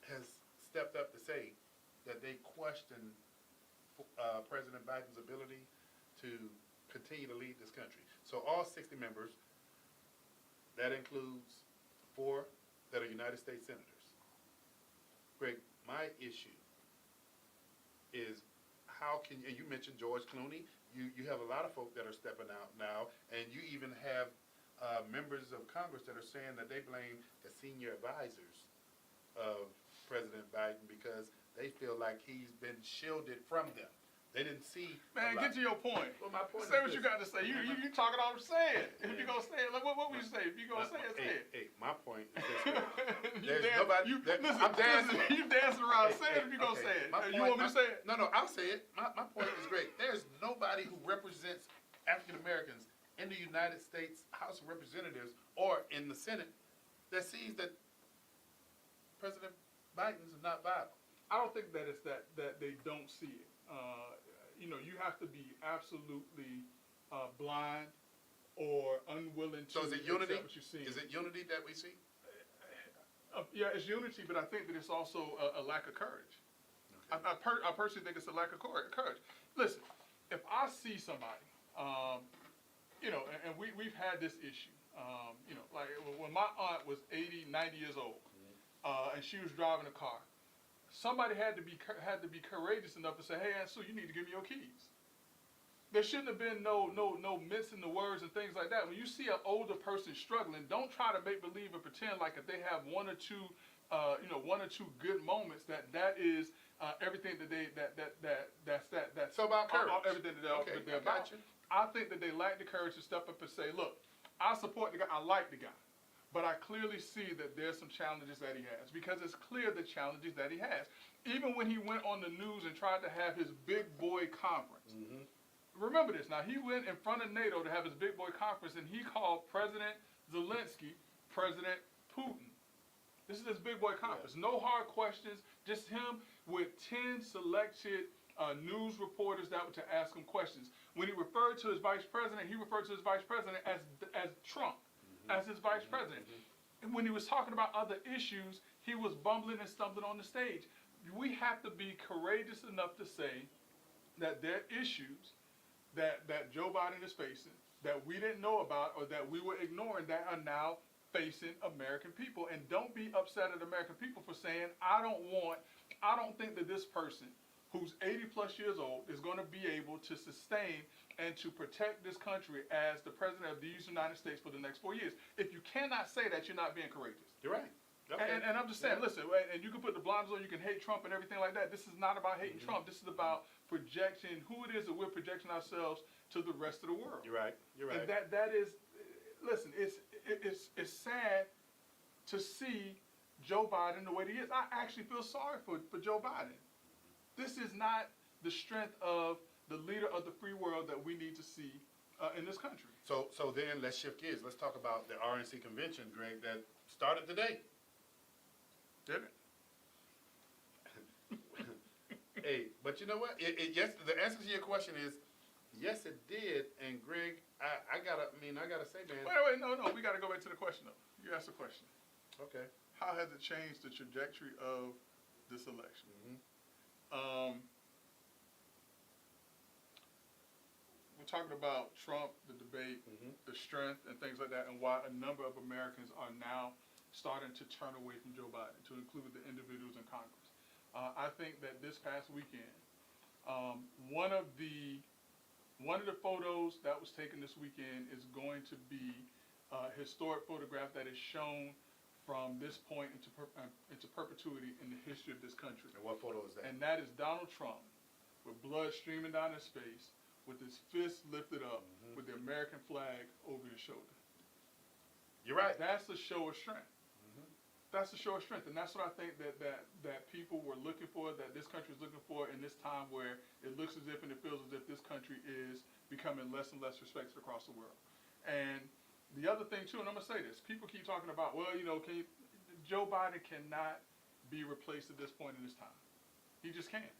has stepped up to say that they question President Biden's ability to continue to lead this country. So all 60 members, that includes 4 that are United States senators. Greg, my issue is how can, and you mentioned George Clooney, you have a lot of folk that are stepping out now, and you even have members of Congress that are saying that they blame the senior advisors of President Biden because they feel like he's been shielded from them. They didn't see. Man, get to your point. Well, my point say is what this. you got to say. You talking all the say it. If you gonna say it, like what would you say? If you gonna say it, say it. Hey, my point is this. There's nobody. I'm dancing. You dancing around. Say it if you gonna okay. say it. You want me to say it? No, I'll say it. My point is great. There's nobody who represents African Americans in the United States House of Representatives or in the Senate that sees that President Biden's not viable. I don't think that it's that they don't see it. You have to be absolutely blind or unwilling to So is it unity? accept what you see. Is it unity that we see? Yeah, it's unity, but I think that it's also a lack of courage. I personally think it's a lack of courage. Listen, if I see somebody, you know, and we've had this issue, you know, like when my aunt was 80, 90 years old, and she was driving a car, somebody had to be courageous enough to say, "Hey, Aunt Sue, you need to give me your keys." There shouldn't have been no mincing the words and things like that. When you see an older person struggling, don't try to make believe or pretend like if they have one or two good moments that is everything that's So about courage. everything that Okay, they're I got about. you. I think that they lack the courage to step up and say, "Look, I support the guy. I like the guy, but I clearly see that there's some challenges that he has because it's clear the challenges that he has." Even when he went on the news and tried to have his big boy conference. Mm-hmm. Remember this. Now, he went in front of NATO to have his big boy conference, and he called President Zelensky President Putin. This is his big boy conference. Yeah. No hard questions, just him with 10 selected news reporters that were to ask him questions. When he referred to his vice president, he referred to his vice president as Trump, as his vice president. And when he was talking about other issues, he was bumbling and stumbling on the stage. We have to be courageous enough to say that there are issues that Joe Biden is facing that we didn't know about or that we were ignoring that are now facing American people. And don't be upset at American people for saying, I don't think that this person who's 80 plus years old is going to be able to sustain and to protect this country as the president of these United States for the next 4 years. If you cannot say that, you're not being courageous. You're right. Okay. And I'm just saying, listen, and you can put the blinders on, you can hate Trump and everything like that. This is not about hating Trump. This is about projecting who it is that we're projecting ourselves to the rest of the world. You're right. You're right. And that is, listen, it's sad to see Joe Biden the way he is. I actually feel sorry for Joe Biden. This is not the strength of the leader of the free world that we need to see in this country. So then let's shift gears. Let's talk about the RNC convention, Greg, that started today. Did it? Hey, but you know what? Yes, the answer to your question is yes, it did. And Greg, I gotta say, man. Wait, no, we gotta go back to the question though. You asked the question. Okay. How has it changed the trajectory of this election? We're talking about Trump, the debate, the strength, and things like that, and why a number of Americans are now starting to turn away from Joe Biden, to include the individuals in Congress. I think that this past weekend, one of the photos that was taken this weekend is going to be a historic photograph that is shown from this point into perpetuity in the history of this country. And what photo is that? And that is Donald Trump with blood streaming down his face, with his fist lifted up, with the American flag over his shoulder. You're right. That's a show of strength. That's a show of strength, and that's what I think that people were looking for, that this country is looking for in this time where it looks as if and it feels as if this country is becoming less and less respected across the world. And the other thing too, and I'm gonna say this, people keep talking about, well, you know, Joe Biden cannot be replaced at this point in this time. He just can't.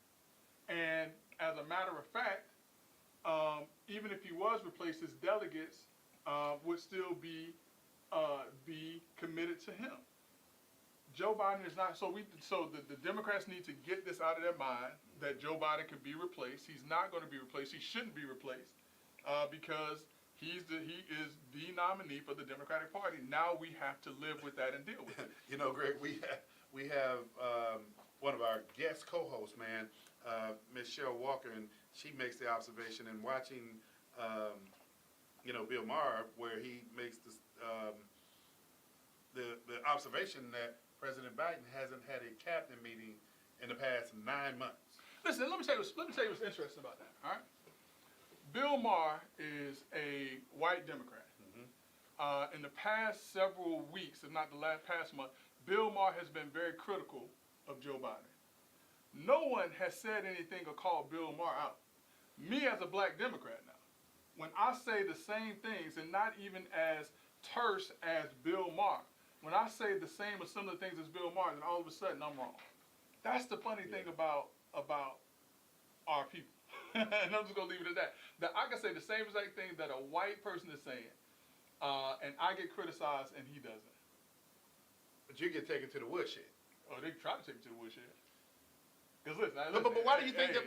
And as a matter of fact, even if he was replaced, his delegates would still be committed to him. Joe Biden is not, so the Democrats need to get this out of their mind that Joe Biden can be replaced. He's not going to be replaced. He shouldn't be replaced because he is the nominee for the Democratic Party. Now we have to live with that and deal with it. You know, Greg, we have one of our guest co-hosts, man, Ms. Cheryl Walker, and she makes the observation in watching, Bill Maher, where he makes this, the observation that President Biden hasn't had a cabinet meeting in the past 9 months. Listen, let me tell you what's interesting about that. All right, Bill Maher is a white Democrat. In the past several weeks, if not the past month, Bill Maher has been very critical of Joe Biden. No one has said anything or called Bill Maher out. Me as a black Democrat now, when I say the same things and not even as terse as Bill Maher, when I say the same or similar things as Bill Maher, then all of a sudden I'm wrong. That's the funny thing about our people. And I'm just going to leave it at that. That I can say the same exact thing that a white person is saying, and I get criticized and he doesn't. But you get taken to the woodshed. Oh, they try to take it to the woodshed. Because listen, But why do you think that?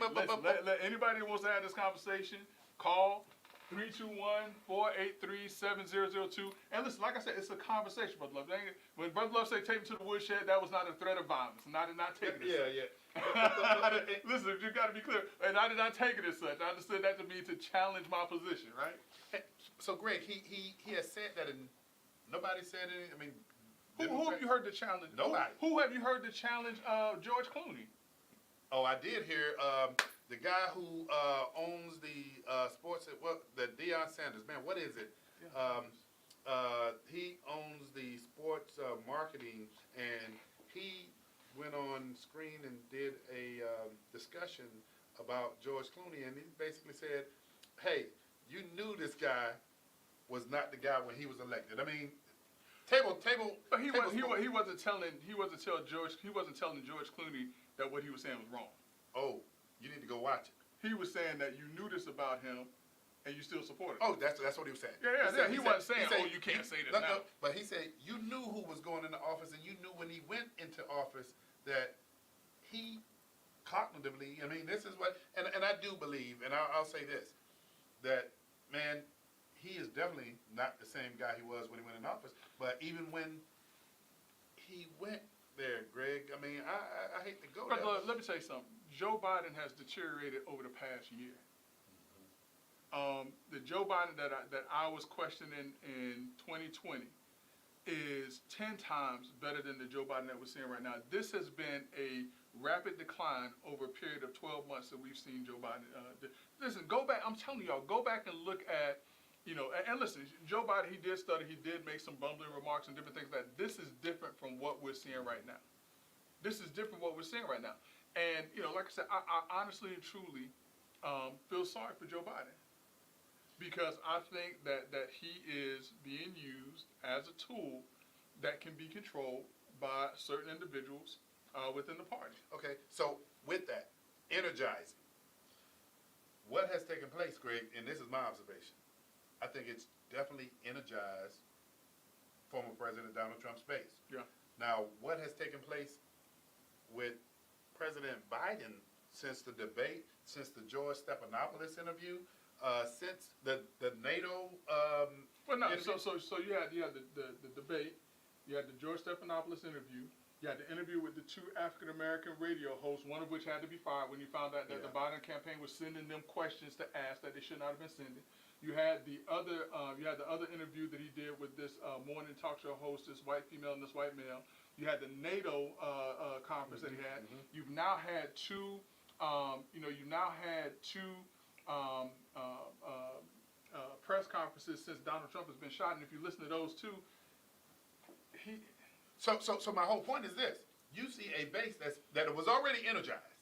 Let anybody who wants to have this conversation call 321-483-7002. And listen, like I said, it's a conversation, Brother Love. When Brother Love said take me to the woodshed, that was not a threat of violence, and I did not take it as such. Listen, you got to be clear. And I did not take it as such. I understood that to be to challenge my position, right? So, Greg, he has said that, and nobody said anything. I mean, who have you heard to challenge? Nobody. Who have you heard to challenge George Clooney? Oh, I did hear the guy who owns the sports. The Deion Sanders. Man, what is it? He owns the sports marketing, and he went on screen and did a discussion about George Clooney, and he basically said, "Hey, you knew this guy was not the guy when he was elected." I mean, table. But he wasn't telling George Clooney that what he was saying was wrong. Oh, you need to go watch it. He was saying that you knew this about him, and you still supported him. Oh, that's what he was saying. He wasn't saying, "Oh, you can't say this now." No, but he said you knew who was going into office, and you knew when he went into office that he cognitively. I mean, this is what, and I do believe, and I'll say this, that man, he is definitely not the same guy he was when he went in office. But even when he went there, Greg, I mean, I hate to go there. But let me tell you something. Joe Biden has deteriorated over the past year. The Joe Biden that I was questioning in 2020 is 10 times better than the Joe Biden that we're seeing right now. This has been a rapid decline over a period of 12 months that we've seen Joe Biden. Listen, go back. I'm telling y'all, go back and look at, and listen, Joe Biden, he did stutter. He did make some bumbling remarks and different things like that. This is different from what we're seeing right now. This is different from what we're seeing right now. And, like I said, I honestly and truly feel sorry for Joe Biden. Because I think that he is being used as a tool that can be controlled by certain individuals within the party. Okay, so with that, energizing. What has taken place, Greg, and this is my observation, I think it's definitely energized former President Donald Trump's base. Yeah. Now, what has taken place with President Biden since the debate, since the George Stephanopoulos interview, since the NATO Well, no, interview? so you had the debate, you had the George Stephanopoulos interview, you had the interview with the two African-American radio hosts, one of which had to be fired when you found out that the Biden campaign was sending them questions to ask that they should not have been sending. You had the other interview that he did with this morning talk show host, this white female and this white male. You had the NATO conference that he had. You've now had two press conferences since Donald Trump has been shot, and if you listen to those two, So my whole point is this: you see a base that was already energized.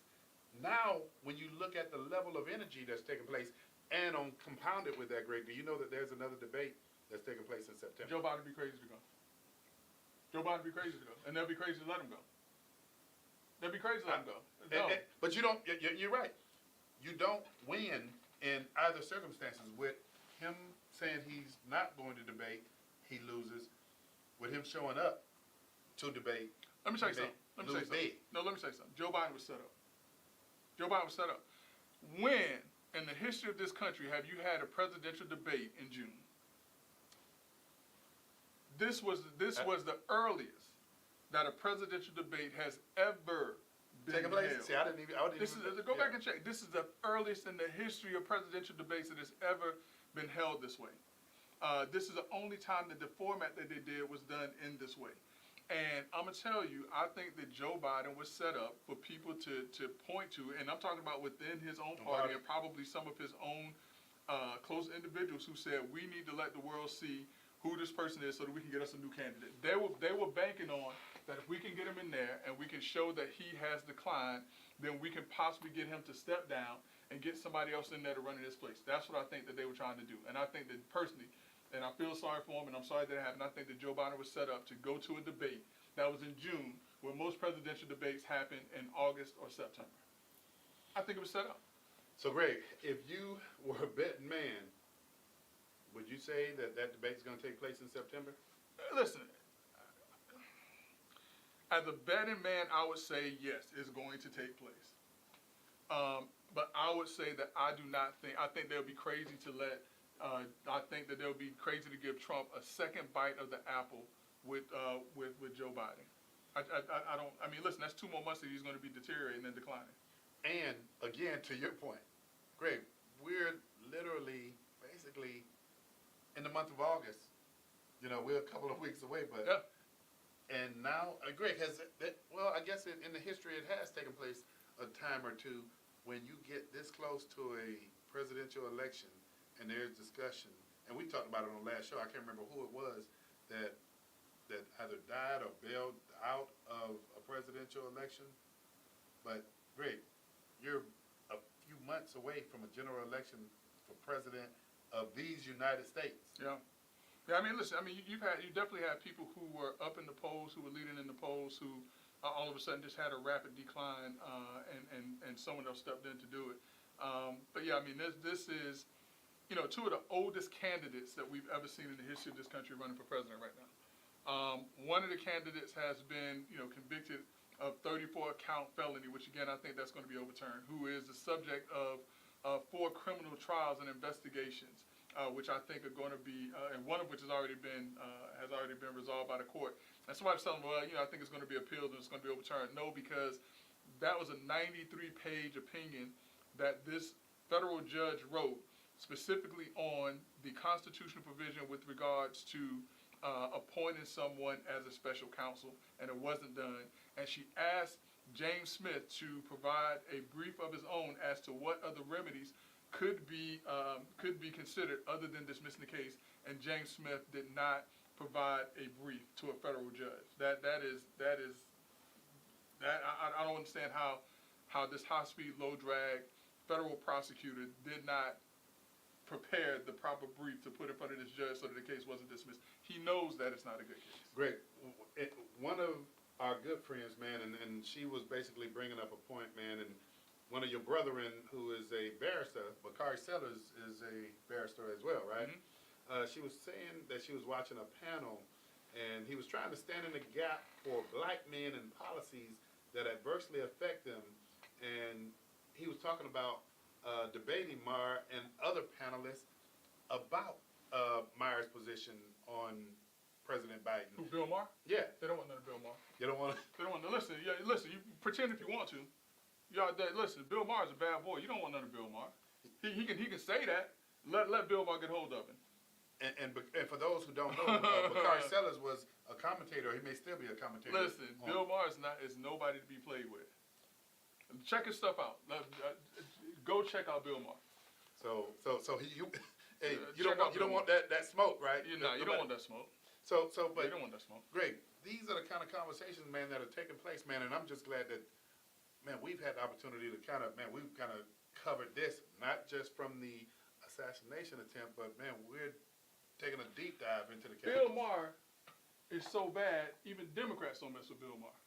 Now, when you look at the level of energy that's taking place, and compounded with that, Greg, do you know that there's another debate that's taking place in September? Joe Biden would be crazy to go. Joe Biden would be crazy to go, and they'll be crazy to let him go. They'll be crazy to let him go. But you don't. You're right. You don't win in either circumstances. With him saying he's not going to debate, he loses. With him showing up to debate, let me say something. Let me say something. Joe Biden was set up. Joe Biden was set up. When in the history of this country have you had a presidential debate in June? This was the earliest that a presidential debate has ever been held. See, I didn't even. Go back and check. This is the earliest in the history of presidential debates that has ever been held this way. This is the only time that the format that they did was done in this way. And I'm going to tell you, I think that Joe Biden was set up for people to point to, and I'm talking about within his own party and probably some of his own close individuals who said, we need to let the world see who this person is so that we can get us a new candidate. They were banking on that if we can get him in there and we can show that he has declined, then we can possibly get him to step down and get somebody else in there to run in his place. That's what I think that they were trying to do. And I think that personally, and I feel sorry for him, and I'm sorry that it happened, I think that Joe Biden was set up to go to a debate that was in June, where most presidential debates happen in August or September. I think it was set up. So, Greg, if you were a betting man, would you say that debate's going to take place in September? Listen, as a betting man, I would say yes, it's going to take place. But I would say that I think they'll be crazy to give Trump a second bite of the apple with Joe Biden. I don't, I mean, listen, that's 2 more months that he's going to be deteriorating and declining. And again, to your point, Greg, we're literally, basically, in the month of August. We're a couple of weeks away, but Yeah. And now, Greg, well, I guess in the history it has taken place a time or two when you get this close to a presidential election and there's discussion, and we talked about it on the last show. I can't remember who it was that either died or bailed out of a presidential election. But Greg, you're a few months away from a general election for president of these United States. Yeah. Yeah, I mean, listen, I mean, you definitely had people who were up in the polls, who were leading in the polls, who all of a sudden just had a rapid decline, and someone else stepped in to do it. But yeah, I mean, this is, 2 of the oldest candidates that we've ever seen in the history of this country running for president right now. One of the candidates has been, convicted of 34-count felony, which again, I think that's going to be overturned, who is the subject of 4 criminal trials and investigations. Which I think are going to be, and one of which has already been resolved by the court. And somebody's telling me, well, I think it's going to be appealed and it's going to be overturned. No, because that was a 93-page opinion that this federal judge wrote specifically on the constitutional provision with regards to appointing someone as a special counsel, and it wasn't done. And she asked James Smith to provide a brief of his own as to what other remedies could be considered other than dismissing the case, and James Smith did not provide a brief to a federal judge. I don't understand how this high-speed, low-drag federal prosecutor did not prepare the proper brief to put in front of this judge so that the case wasn't dismissed. He knows that it's not a good case. Greg, one of our good friends, man, and she was basically bringing up a point, man, and one of your brethren who is a barrister, Bakari Sellers is a barrister as well, right? Mm-hmm. She was saying that she was watching a panel, and he was trying to stand in the gap for black men and policies that adversely affect them. And he was talking about debating Maher and other panelists about Maher's position on President Biden. Who, Bill Maher? Yeah. They don't want none of Bill Maher. You don't want to? They don't want to. Listen, you pretend if you want to. Listen, Bill Maher's a bad boy. You don't want none of Bill Maher. He can say that. Let Bill Maher get hold of him. And for those who don't know, Bakari Sellers was a commentator. He may still be a commentator. Listen, Bill Maher is nobody to be played with. Check his stuff out. Go check out Bill Maher. So you don't want that smoke, right? You don't want that smoke. But you don't want that smoke. Great. These are the kind of conversations, man, that are taking place, man, and I'm just glad that. Man, we've had the opportunity to we've kind of covered this, not just from the assassination attempt, but, man, we're taking a deep dive into the case. Bill Maher is so bad, even Democrats don't mess with Bill Maher.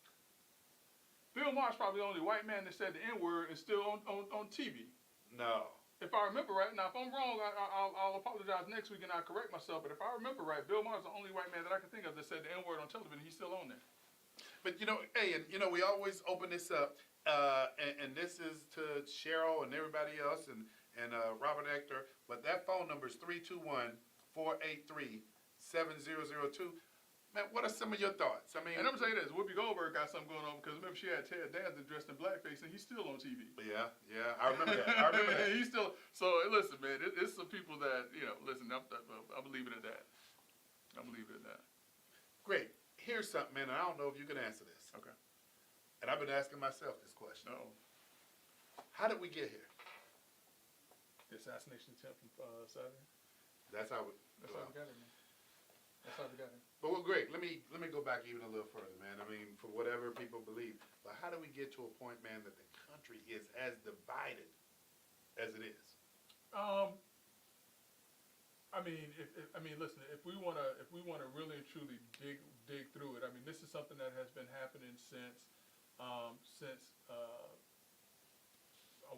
Bill Maher's probably the only white man that said the N-word and still on TV. No. If I remember right, now if I'm wrong, I'll apologize next week and I'll correct myself, but if I remember right, Bill Maher's the only white man that I can think of that said the N-word on television, and he's still on there. But, we always open this up. And this is to Cheryl and everybody else and Robert Ector, but that phone number is 321-483-7002. Man, what are some of your thoughts? I mean, and I'm gonna say this: Whoopi Goldberg got something going on because remember she had Ted Danson dressed in blackface and he's still on TV. Yeah, I remember that. He's still. So listen, man, it's some people that listen. I'm gonna leave it at that. Great. Here's something, man, and I don't know if you can answer this. Okay. And I've been asking myself this question. Uh-oh. How did we get here? The assassination attempt from Saturday. That's how we got it, man. That's how we got it. But well, Greg, let me go back even a little further, man. I mean, for whatever people believe, but how do we get to a point, man, that the country is as divided as it is? Listen. If we wanna really and truly dig through it, I mean, this is something that has been happening since I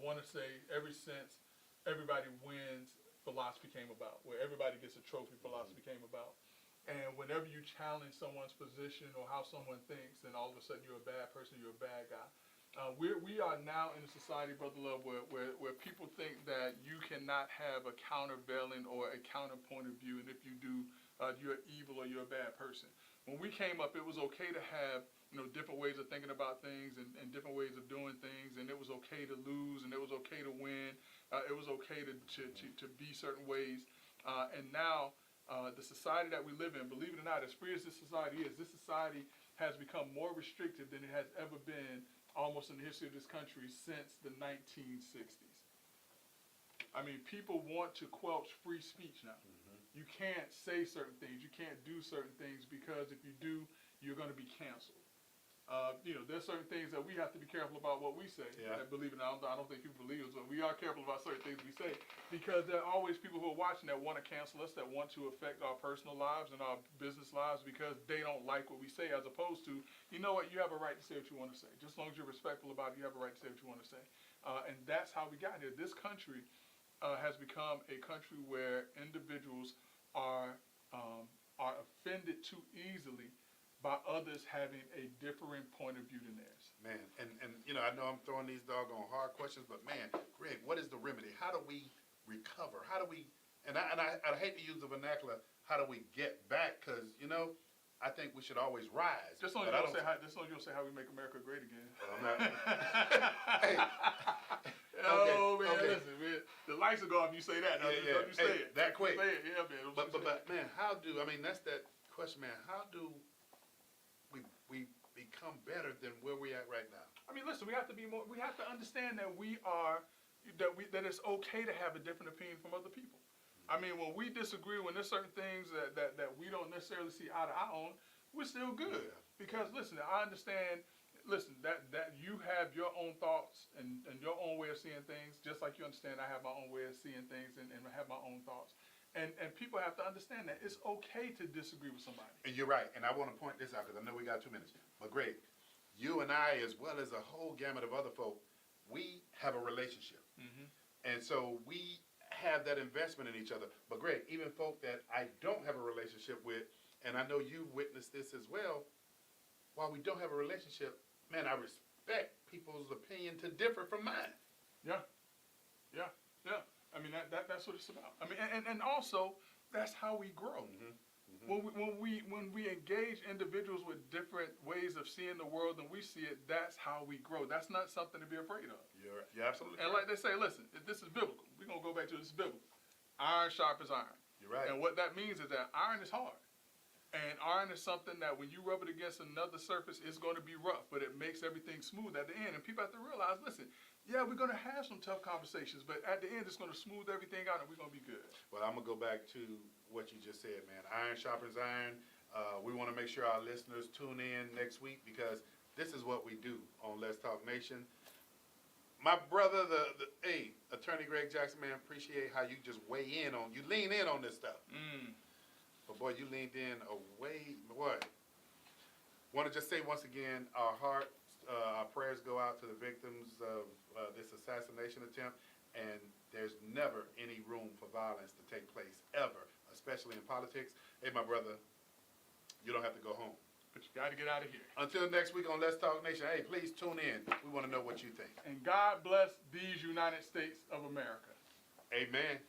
want to say ever since Everybody Wins philosophy came about, where everybody gets a trophy philosophy came about. And whenever you challenge someone's position or how someone thinks, then all of a sudden you're a bad person, you're a bad guy. We are now in a society, Brother Love, where people think that you cannot have a countervailing or a counterpoint of view, and if you do, you're evil or you're a bad person. When we came up, it was okay to have different ways of thinking about things and different ways of doing things, and it was okay to lose, and it was okay to win. It was okay to be certain ways, and now the society that we live in, believe it or not, as free as this society is, this society has become more restrictive than it has ever been almost in the history of this country since the 1960s. I mean, people want to quelch free speech now. You can't say certain things. You can't do certain things because if you do, you're going to be canceled. There's certain things that we have to be careful about what we say. Yeah. And believe it or not, I don't think people believe us, but we are careful about certain things we say because there are always people who are watching that want to cancel us, that want to affect our personal lives and our business lives because they don't like what we say, as opposed to, you know what, you have a right to say what you want to say. Just as long as you're respectful about it, you have a right to say what you want to say. And that's how we got here. This country has become a country where individuals are offended too easily by others having a differing point of view than theirs. Man, and I know I'm throwing these doggone hard questions, but man, Greg, what is the remedy? How do we recover? How do we, and I hate to use the vernacular, how do we get back? Because, I think we should always rise. Just so you don't say how we make America great again. Well, I'm not. Hey. Okay. Listen, man, the lights will go off if you say that. Don't you say it. That quick. Say it, yeah, man. But man, that's that question, man. How do we become better than where we at right now? I mean, listen, we have to understand that that it's okay to have a different opinion from other people. I mean, when we disagree, when there's certain things that we don't necessarily see eye to eye on, we're still good. Yeah. Because listen, I understand. Listen, that you have your own thoughts and your own way of seeing things, just like you understand I have my own way of seeing things and have my own thoughts. And people have to understand that it's okay to disagree with somebody. And you're right. And I want to point this out because I know we got 2 minutes. But Greg, you and I, as well as a whole gamut of other folk, we have a relationship. Mm-hmm. And so we have that investment in each other. But Greg, even folk that I don't have a relationship with, and I know you've witnessed this as well, while we don't have a relationship, man, I respect people's opinion to differ from mine. Yeah. I mean, that's what it's about. I mean, and also that's how we grow. Mm-hmm. Mm-hmm. When we engage individuals with different ways of seeing the world than we see it, that's how we grow. That's not something to be afraid of. You're absolutely and correct. Like they say, listen, this is biblical. We're gonna go back to this biblical. Iron sharpens iron. You're right. And what that means is that iron is hard. And iron is something that when you rub it against another surface, it's going to be rough, but it makes everything smooth at the end. And people have to realize, listen, yeah, we're going to have some tough conversations, but at the end, it's going to smooth everything out and we're going to be good. Well, I'm going to go back to what you just said, man. Iron sharpens iron. We want to make sure our listeners tune in next week because this is what we do on Let's Talk Nation. My brother, Attorney Greg Jackson, man, appreciate how you just you lean in on this stuff. But boy, you leaned in boy. Want to just say once again, our prayers go out to the victims of this assassination attempt, and there's never any room for violence to take place, ever, especially in politics. Hey, my brother, you don't have to go home. But you got to get out of here. Until next week on Let's Talk Nation, hey, please tune in. We want to know what you think. And God bless these United States of America. Amen.